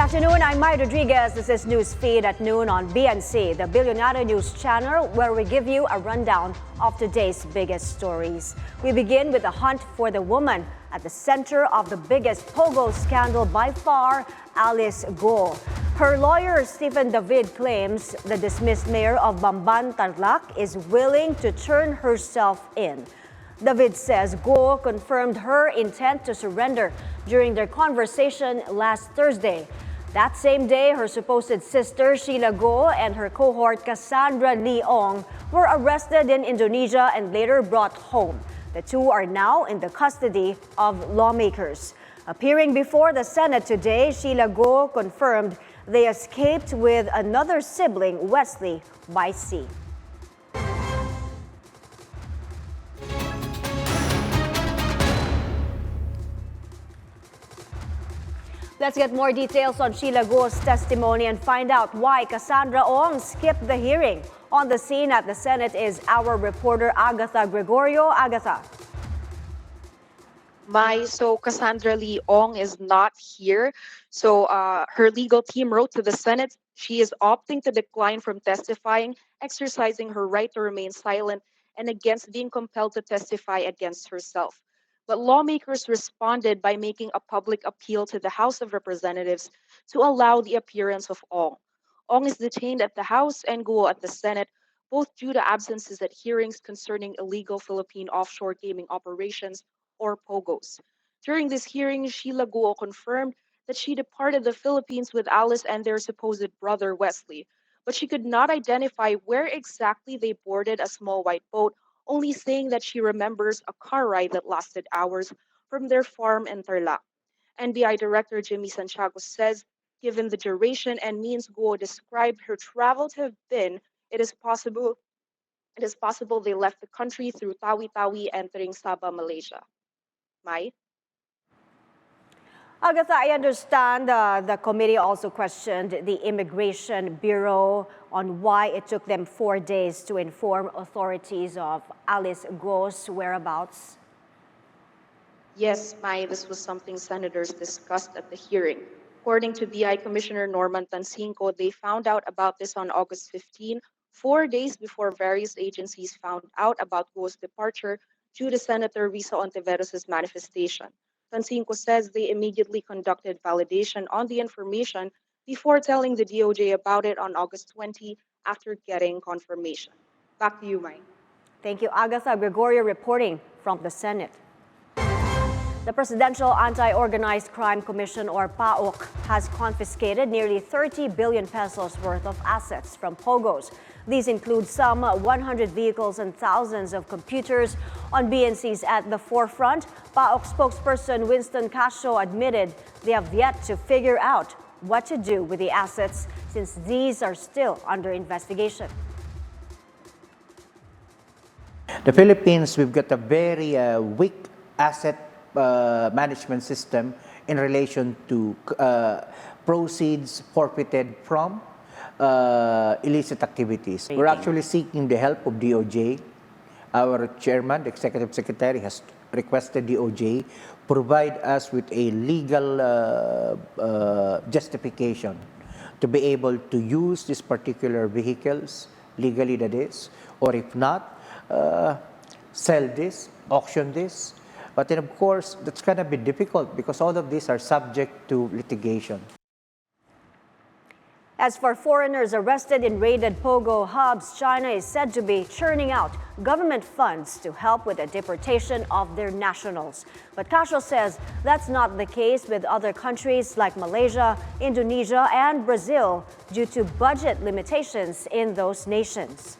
afternoon, I'm Maya Rodriguez. This is Newsfeed at noon on BNC, the Bilyonaryo News channel, where we give you a rundown of today's biggest stories. We begin with the hunt for the woman at the center of the biggest POGO scandal by far, Alice Go. Her lawyer, Stephen David, claims the dismissed mayor of Bamban, Tarlac, is willing to turn herself in. David says Go confirmed her intent to surrender during their conversation last Thursday. That same day, her supposed sister Sheila Go and her cohort Cassandra Leong were arrested in Indonesia and later brought home. The two are now in the custody of lawmakers. Appearing before the Senate today, Sheila Go confirmed they escaped with another sibling, Wesley, by sea. Let's get more details on Sheila Go's testimony and find out why Cassandra Ong skipped the hearing. On the scene at the Senate is our reporter Agatha Gregorio. Agatha. So Cassandra Leong is not here. So her legal team wrote to the Senate. She is opting to decline from testifying, exercising her right to remain silent, and against being compelled to testify against herself. But lawmakers responded by making a public appeal to the House of Representatives to allow the appearance of Ong. Ong is detained at the House and Guo at the Senate, both due to absences at hearings concerning illegal Philippine offshore gaming operations, or POGOs. During this hearing, Sheila Guo confirmed that she departed the Philippines with Alice and their supposed brother Wesley, but she could not identify where exactly they boarded a small white boat, only saying that she remembers a car ride that lasted hours from their farm in Tarlac. NBI Director Jimmy Santiago says, given the duration and means Guo described her travel to have been, it is possible they left the country through Tawi-Tawi, entering Sabah, Malaysia. Mai? Agatha, I understand the committee also questioned the Immigration Bureau on why it took them 4 days to inform authorities of Alice Go's whereabouts. Yes, Mai, this was something senators discussed at the hearing. According to BI Commissioner Norman Tancinco, they found out about this on August 15, 4 days before various agencies found out about Go's departure due to Senator Risa Ontiveros' manifestation. Tancinco says they immediately conducted validation on the information before telling the DOJ about it on August 20 after getting confirmation. Back to you, Mai. Thank you, Agatha Gregorio, reporting from the Senate. The Presidential Anti-Organized Crime Commission, or PAOCC, has confiscated nearly 30 billion pesos worth of assets from POGOs. These include some 100 vehicles and thousands of computers. On BNC's At the Forefront, PAOCC spokesperson Winston Casio admitted they have yet to figure out what to do with the assets since these are still under investigation. The Philippines, we've got a very weak asset management system in relation to proceeds forfeited from illicit activities. We're actually seeking the help of DOJ. Our chairman, the executive secretary, has requested DOJ provide us with a legal justification to be able to use these particular vehicles legally, that is, or if not, sell this, auction this. But then, of course, that's going to be difficult because all of these are subject to litigation. As for foreigners arrested in raided POGO hubs, China is said to be churning out government funds to help with the deportation of their nationals. But Casio says that's not the case with other countries like Malaysia, Indonesia, and Brazil due to budget limitations in those nations.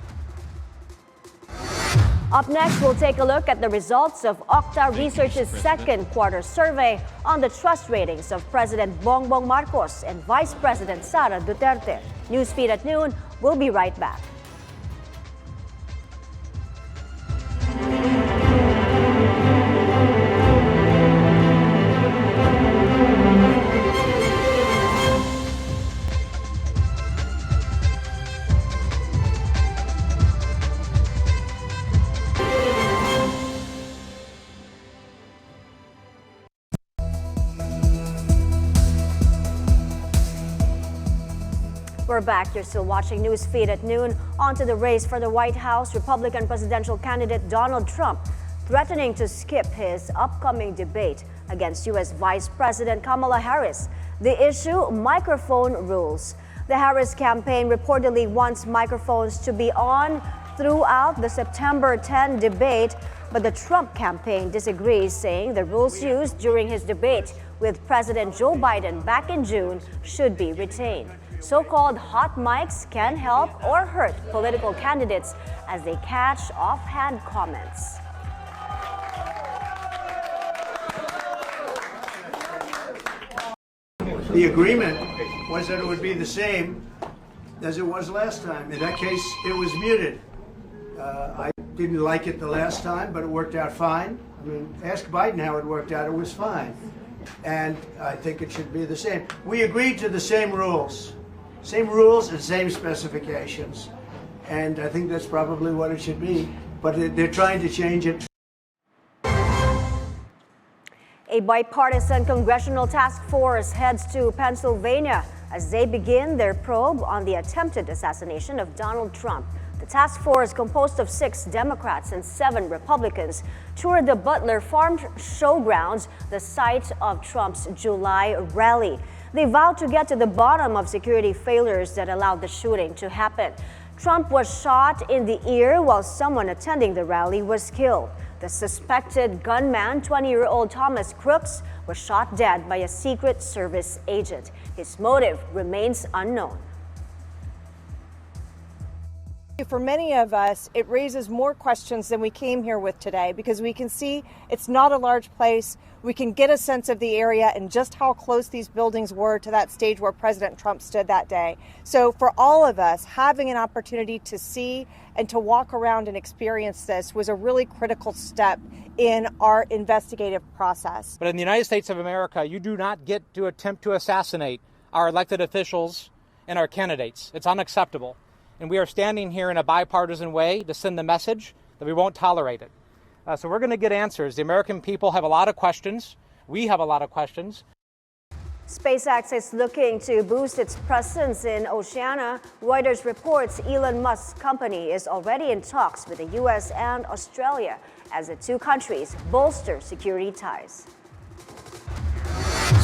Up next, we'll take a look at the results of Okta Research's second quarter survey on the trust ratings of President Bongbong Marcos and Vice President Sara Duterte. Newsfeed at noon. We'll be right back. We're back. You're still watching Newsfeed at noon. On to the race for the White House. Republican presidential candidate Donald Trump threatening to skip his upcoming debate against U.S. Vice President Kamala Harris. The issue, microphone rules. The Harris campaign reportedly wants microphones to be on throughout the September 10 debate, but the Trump campaign disagrees, saying the rules used during his debate with President Joe Biden back in June should be retained. So-called hot mics can help or hurt political candidates as they catch offhand comments. The agreement was that it would be the same as it was last time. In that case, it was muted. I didn't like it the last time, but it worked out fine. I mean, ask Biden how it worked out. It was fine. And I think it should be the same. We agreed to the same rules. Same rules and same specifications. And I think that's probably what it should be. But they're trying to change it. A bipartisan congressional task force heads to Pennsylvania as they begin their probe on the attempted assassination of Donald Trump. The task force, composed of 6 Democrats and 7 Republicans, toured the Butler Farm Showgrounds, the site of Trump's July rally. They vowed to get to the bottom of security failures that allowed the shooting to happen. Trump was shot in the ear while someone attending the rally was killed. The suspected gunman, 20-year-old Thomas Crooks, was shot dead by a Secret Service agent. His motive remains unknown. For many of us, it raises more questions than we came here with today because we can see it's not a large place. We can get a sense of the area and just how close these buildings were to that stage where President Trump stood that day. So for all of us, having an opportunity to see and to walk around and experience this was a really critical step in our investigative process. But in the United States of America, you do not get to attempt to assassinate our elected officials and our candidates. It's unacceptable. And we are standing here in a bipartisan way to send the message that we won't tolerate it. So we're going to get answers. The American people have a lot of questions. We have a lot of questions. SpaceX is looking to boost its presence in Oceania. Reuters reports Elon Musk's company is already in talks with the U.S. and Australia as the two countries bolster security ties.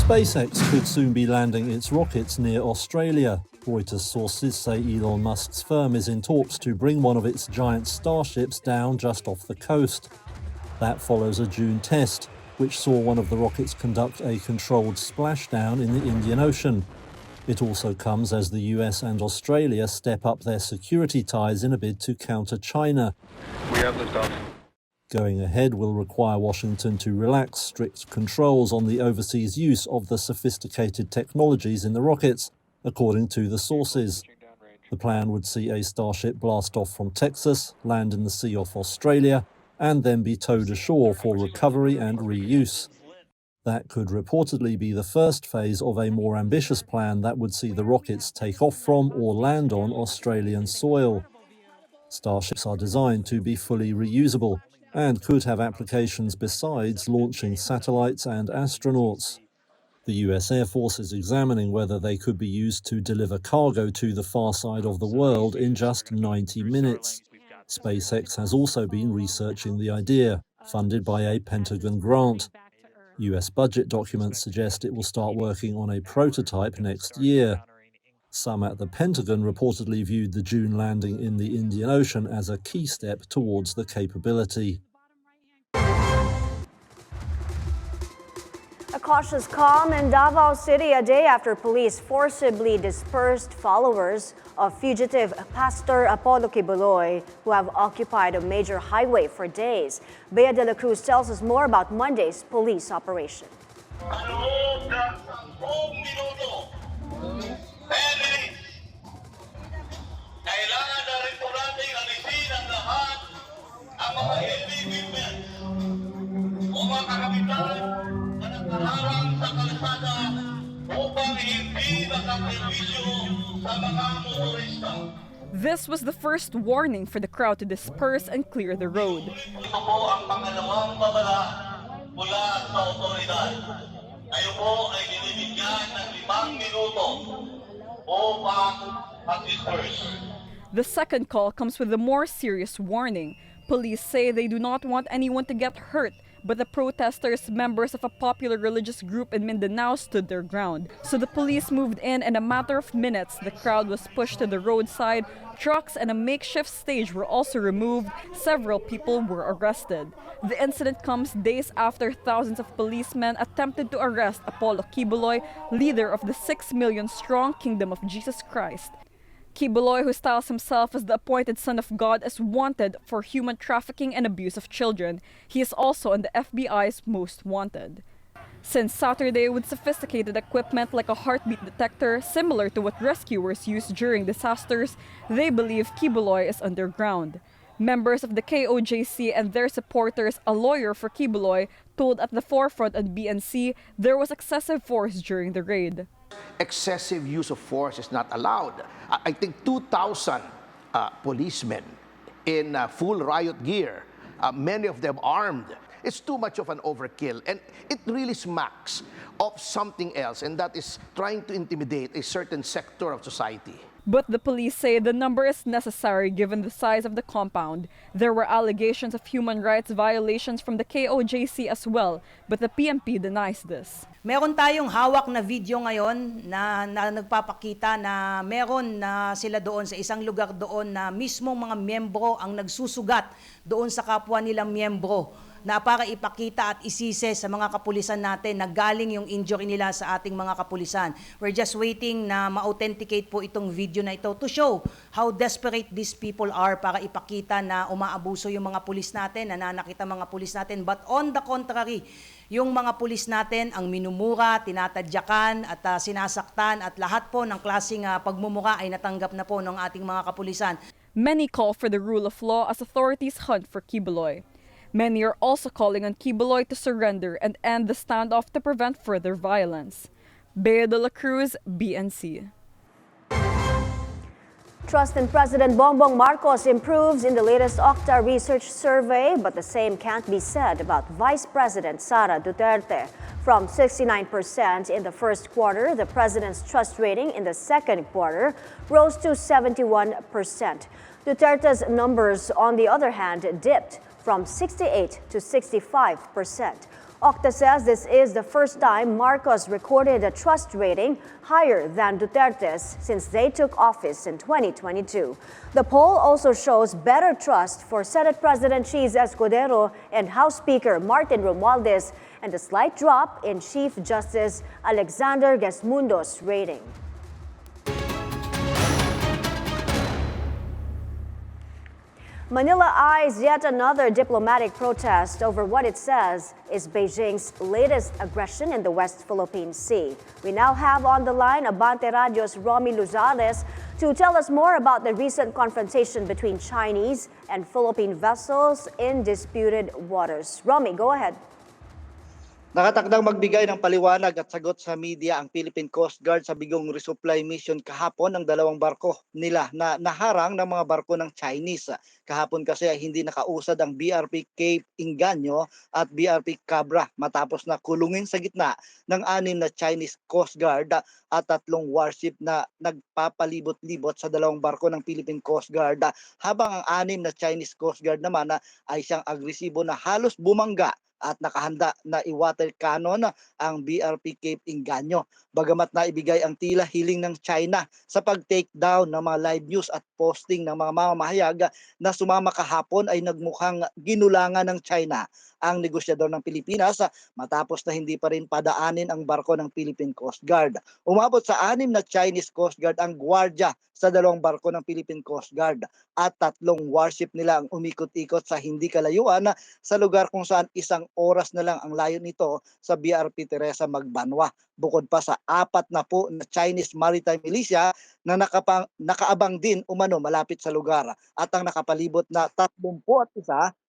SpaceX could soon be landing its rockets near Australia. Reuters sources say Elon Musk's firm is in talks to bring one of its giant starships down just off the coast. That follows a June test, which saw one of the rockets conduct a controlled splashdown in the Indian Ocean. It also comes as the US and Australia step up their security ties in a bid to counter China. We have liftoff. Going ahead will require Washington to relax strict controls on the overseas use of the sophisticated technologies in the rockets, according to the sources. The plan would see a Starship blast off from Texas, land in the sea off Australia, and then be towed ashore for recovery and reuse. That could reportedly be the first phase of a more ambitious plan that would see the rockets take off from or land on Australian soil. Starships are designed to be fully reusable and could have applications besides launching satellites and astronauts. The US Air Force is examining whether they could be used to deliver cargo to the far side of the world in just 90 minutes. SpaceX has also been researching the idea, funded by a Pentagon grant. US budget documents suggest it will start working on a prototype next year. Some at the Pentagon reportedly viewed the June landing in the Indian Ocean as a key step towards the capability. A cautious calm in Davao City a day after police forcibly dispersed followers of fugitive Pastor Apollo Quiboloy, who have occupied a major highway for days. Bea de la Cruz tells us more about Monday's police operation. This was the first warning for the crowd to disperse and clear the road. Ito po ang pangalawang babala mula sa otoridad. Kayo po ay binibigyan ng 5 minuto upang disperse. The second call comes with a more serious warning. Police say they do not want anyone to get hurt, but the protesters, members of a popular religious group in Mindanao, stood their ground. So the police moved in a matter of minutes. The crowd was pushed to the roadside. Trucks and a makeshift stage were also removed. Several people were arrested. The incident comes days after thousands of policemen attempted to arrest Apollo Quiboloy, leader of the 6 million strong Kingdom of Jesus Christ. Quiboloy, who styles himself as the appointed son of God, is wanted for human trafficking and abuse of children. He is also on the FBI's most wanted. Since Saturday, with sophisticated equipment like a heartbeat detector, similar to what rescuers use during disasters, they believe Quiboloy is underground. Members of the KOJC and their supporters, a lawyer for Quiboloy, told At the Forefront on BNC there was excessive force during the raid. Excessive use of force is not allowed. I think 2,000 policemen in full riot gear, many of them armed. It's too much of an overkill, and it really smacks of something else, and that is trying to intimidate a certain sector of society. But the police say the number is necessary given the size of the compound. There were allegations of human rights violations from the KOJC as well, but the PNP denies this. Meron tayong hawak na video ngayon na nagpapakita na meron na sila doon sa isang lugar doon na mismong mga miyembro ang nagsusugat doon sa kapwa nilang miyembro na para ipakita at isise sa mga kapulisan natin na galing yung injury nila sa ating mga kapulisan. We're just waiting na ma-authenticate po itong video na ito to show how desperate these people are para ipakita na umaabuso yung mga pulis natin, nananakit ang mga pulis natin. But on the contrary, yung mga pulis natin ang minumura, tinatadyakan at sinasaktan at lahat po ng klaseng pagmumura ay natanggap na po ng ating mga kapulisan. Many call for the rule of law as authorities hunt for Quiboloy. Many are also calling on Quiboloy to surrender and end the standoff to prevent further violence. Bea de la Cruz, BNC. Trust in President Bongbong Marcos improves in the latest Octa research survey, but the same can't be said about Vice President Sara Duterte. From 69% in the first quarter, the president's trust rating in the second quarter rose to 71%. Duterte's numbers, on the other hand, dipped from 68 to 65%. Octa says this is the first time Marcos recorded a trust rating higher than Duterte's since they took office in 2022. The poll also shows better trust for Senate President Cheese Escudero and House Speaker Martin Romualdez, and a slight drop in Chief Justice Alexander Gesmundo's rating. Manila eyes yet another diplomatic protest over what it says is Beijing's latest aggression in the West Philippine Sea. We now have on the line Abante Radio's Romy Luzales to tell us more about the recent confrontation between Chinese and Philippine vessels in disputed waters. Romy, go ahead. Nakatakdang magbigay ng paliwanag at sagot sa media ang Philippine Coast Guard sa bigong resupply mission kahapon ng dalawang barko nila na naharang ng mga barko ng Chinese. Kahapon kasi ay hindi nakausad ang BRP Cape Inganyo at BRP Cabra matapos na kulungin sa gitna ng 6 na Chinese Coast Guard at 3 warship na nagpapalibot-libot sa dalawang barko ng Philippine Coast Guard, habang ang 6 na Chinese Coast Guard naman ay siyang agresibo na halos bumangga at nakahanda na i-water cannon ang BRP Cape Inganyo. Bagamat na ibigay ang tila hiling ng China sa pag-take down ng mga live news at posting ng mga mamamahayag na sumama kahapon, ay nagmukhang ginulangan ng China ang negosyador ng Pilipinas matapos na hindi pa rin padaanin ang barko ng Philippine Coast Guard. Umabot sa 6 na Chinese Coast Guard ang gwardya sa 2 barko ng Philippine Coast Guard at 3 warship nila ang umikot-ikot sa hindi kalayuan sa lugar kung saan 1 oras na lang ang layo nito sa BRP Teresa Magbanwa. Bukod pa sa 4 na po na Chinese Maritime Militia na nakaabang din umano malapit sa lugar, at ang nakapalibot na 31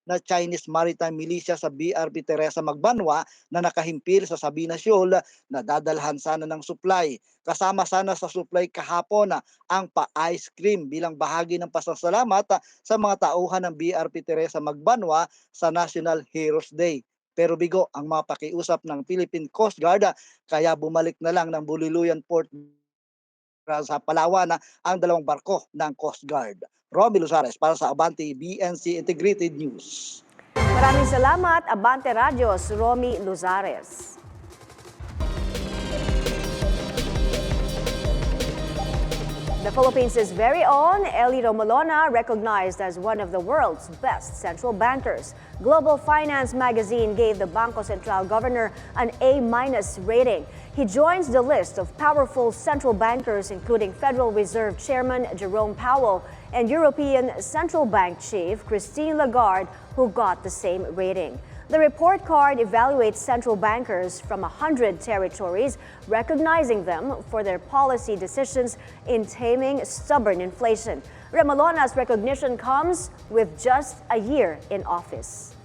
na Chinese Maritime Militia sa BRP Teresa Magbanwa na nakahimpil sa Sabina Shoal na dadalhan sana ng supply. Kasama sana sa supply kahapon ang pa-ice cream bilang bahagi ng pasasalamat sa mga tauhan ng BRP Teresa Magbanwa sa National Heroes Day. Pero bigo ang mga pakiusap ng Philippine Coast Guard, kaya bumalik na lang ng Bululuyan Port sa Palawan ang dalawang barko ng Coast Guard. Romy Luzares para sa Abante BNC Integrated News. Maraming salamat, Abante Radyo's Romy Luzares. The Philippines' very own Eli Romolona, recognized as one of the world's best central bankers. Global Finance magazine gave the Bangko Sentral governor an A- rating. He joins the list of powerful central bankers, including Federal Reserve Chairman Jerome Powell and European Central Bank Chief Christine Lagarde, who got the same rating. The report card evaluates central bankers from 100 territories, recognizing them for their policy decisions in taming stubborn inflation. Remolona's recognition comes with just a year in office.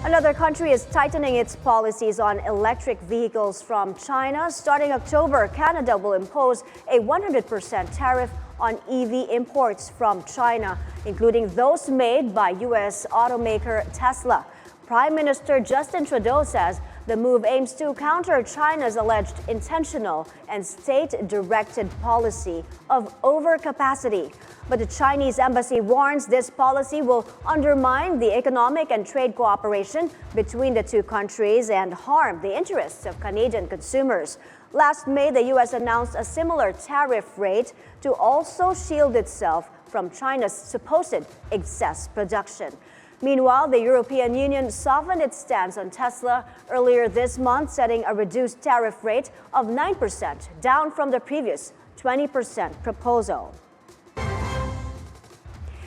Another country is tightening its policies on electric vehicles from China. Starting October, Canada will impose a 100% tariff on EV imports from China, including those made by U.S. automaker Tesla. Prime Minister Justin Trudeau says the move aims to counter China's alleged intentional and state-directed policy of overcapacity. But the Chinese embassy warns this policy will undermine the economic and trade cooperation between the two countries and harm the interests of Canadian consumers. Last May, the U.S. announced a similar tariff rate to also shield itself from China's supposed excess production. Meanwhile, the European Union softened its stance on Tesla earlier this month, setting a reduced tariff rate of 9%, down from the previous 20% proposal.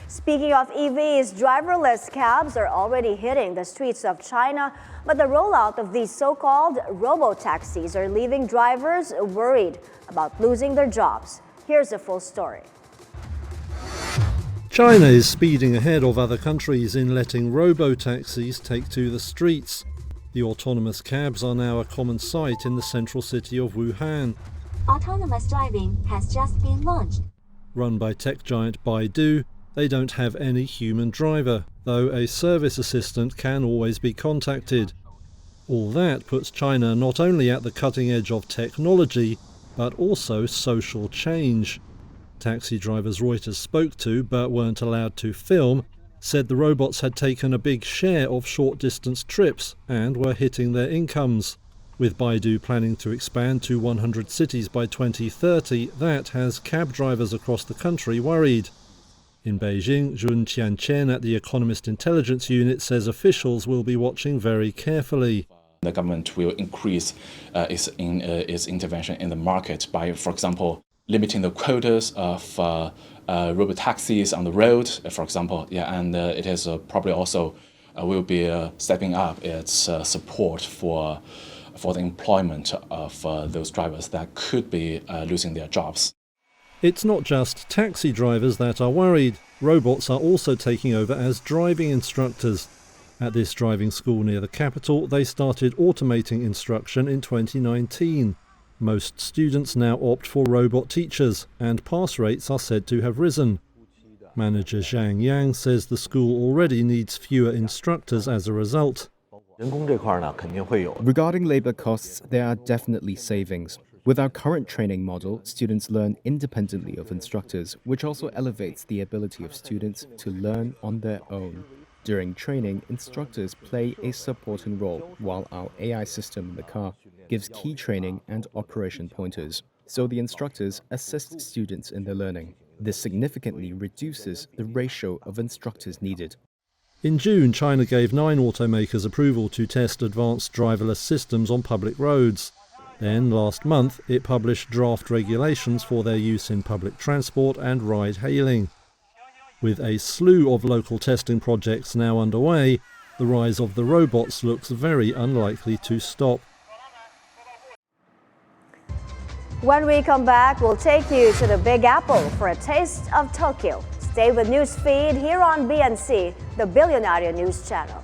Speaking of EVs, driverless cabs are already hitting the streets of China, but the rollout of these so-called Robotaxis are leaving drivers worried about losing their jobs. Here's the full story. China is speeding ahead of other countries in letting robotaxis take to the streets. The autonomous cabs are now a common sight in the central city of Wuhan. Autonomous driving has just been launched. Run by tech giant Baidu, they don't have any human driver, though a service assistant can always be contacted. All that puts China not only at the cutting edge of technology, but also social change. Taxi drivers Reuters spoke to, but weren't allowed to film, said the robots had taken a big share of short-distance trips and were hitting their incomes. With Baidu planning to expand to 100 cities by 2030, that has cab drivers across the country worried. In Beijing, Jun Tianqian at the Economist Intelligence Unit says officials will be watching very carefully. The government will increase its intervention in the market by, for example, limiting the quotas of robotaxis on the road, for example. And it is probably also will be stepping up its support for the employment of those drivers that could be losing their jobs. It's not just taxi drivers that are worried. Robots are also taking over as driving instructors. At this driving school near the capital, they started automating instruction in 2019. Most students now opt for robot teachers, and pass rates are said to have risen. Manager Zhang Yang says the school already needs fewer instructors as a result. Regarding labor costs, there are definitely savings. With our current training model, students learn independently of instructors, which also elevates the ability of students to learn on their own. During training, instructors play a supporting role, while our AI system in the car gives key training and operation pointers, so the instructors assist students in their learning. This significantly reduces the ratio of instructors needed. In June, China gave 9 automakers approval to test advanced driverless systems on public roads. Then, last month, it published draft regulations for their use in public transport and ride-hailing. With a slew of local testing projects now underway, the rise of the robots looks very unlikely to stop. When we come back, we'll take you to the Big Apple for a taste of Tokyo. Stay with Newsfeed here on BNC, the Bilyonaryo News Channel.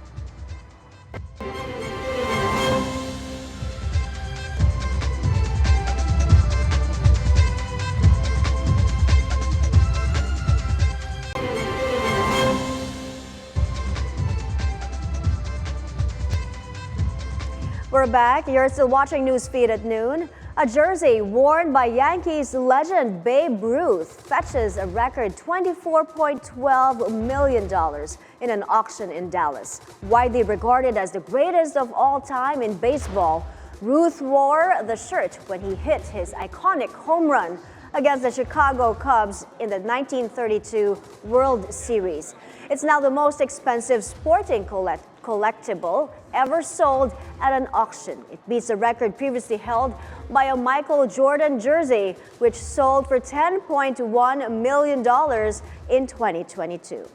We're back. You're still watching Newsfeed at noon. A jersey worn by Yankees legend Babe Ruth fetches a record $24.12 million in an auction in Dallas. Widely regarded as the greatest of all time in baseball, Ruth wore the shirt when he hit his iconic home run against the Chicago Cubs in the 1932 World Series. It's now the most expensive sporting collectible ever sold at an auction. It beats a record previously held by a Michael Jordan jersey, which sold for $10.1 million in 2022.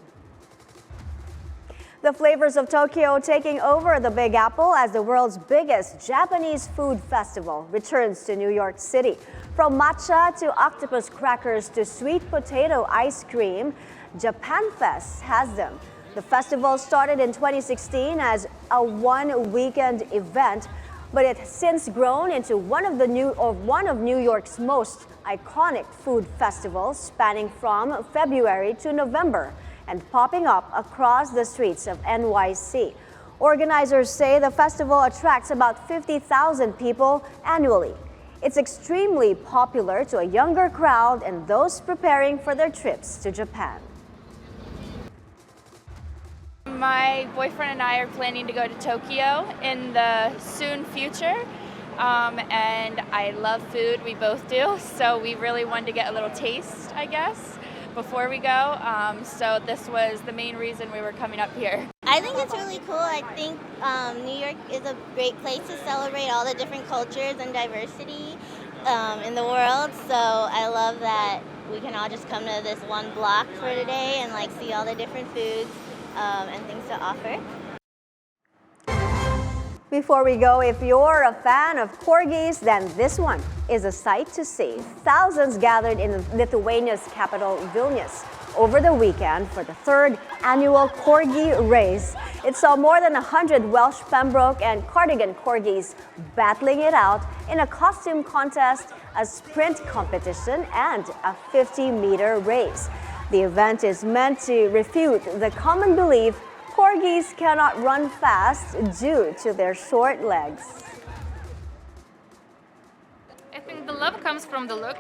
The flavors of Tokyo taking over the Big Apple as the world's biggest Japanese food festival returns to New York City. From matcha to octopus crackers to sweet potato ice cream, Japan Fest has them. The festival started in 2016 as a one-weekend event, but it has since grown into one of New York's most iconic food festivals, spanning from February to November and popping up across the streets of NYC. Organizers say the festival attracts about 50,000 people annually. It's extremely popular to a younger crowd and those preparing for their trips to Japan. My boyfriend and I are planning to go to Tokyo in the soon future, and I love food, we both do, so we really wanted to get a little taste, I guess, before we go, so this was the main reason we were coming up here. I think it's really cool. I think New York is a great place to celebrate all the different cultures and diversity in the world, so I love that we can all just come to this one block for today and like see all the different foods and things to offer. Before we go, if you're a fan of corgis, then this one is a sight to see. Thousands gathered in Lithuania's capital, Vilnius, over the weekend for the third annual Corgi Race. It saw more than 100 Welsh Pembroke and Cardigan corgis battling it out in a costume contest, a sprint competition, and a 50-meter race. The event is meant to refute the common belief corgis cannot run fast due to their short legs. I think the love comes from the look,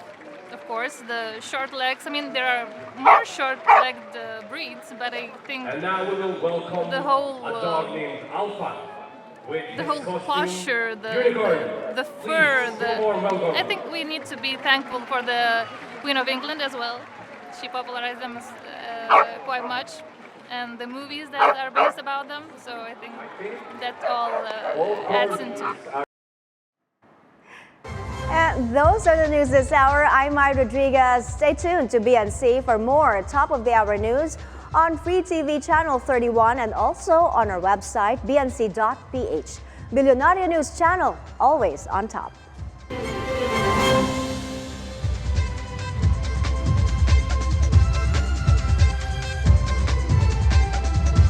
of course, the short legs. I mean, there are more short-legged breeds, but I think the whole posture, the fur, I think we need to be thankful for the Queen of England as well. She popularized them quite much, and the movies that are based about them, so I think that all adds into it. And those are the news this hour. I'm Mai Rodriguez. Stay tuned to BNC for more top-of-the-hour news on Free TV Channel 31 and also on our website, bnc.ph. Bilyonaryo News Channel, always on top.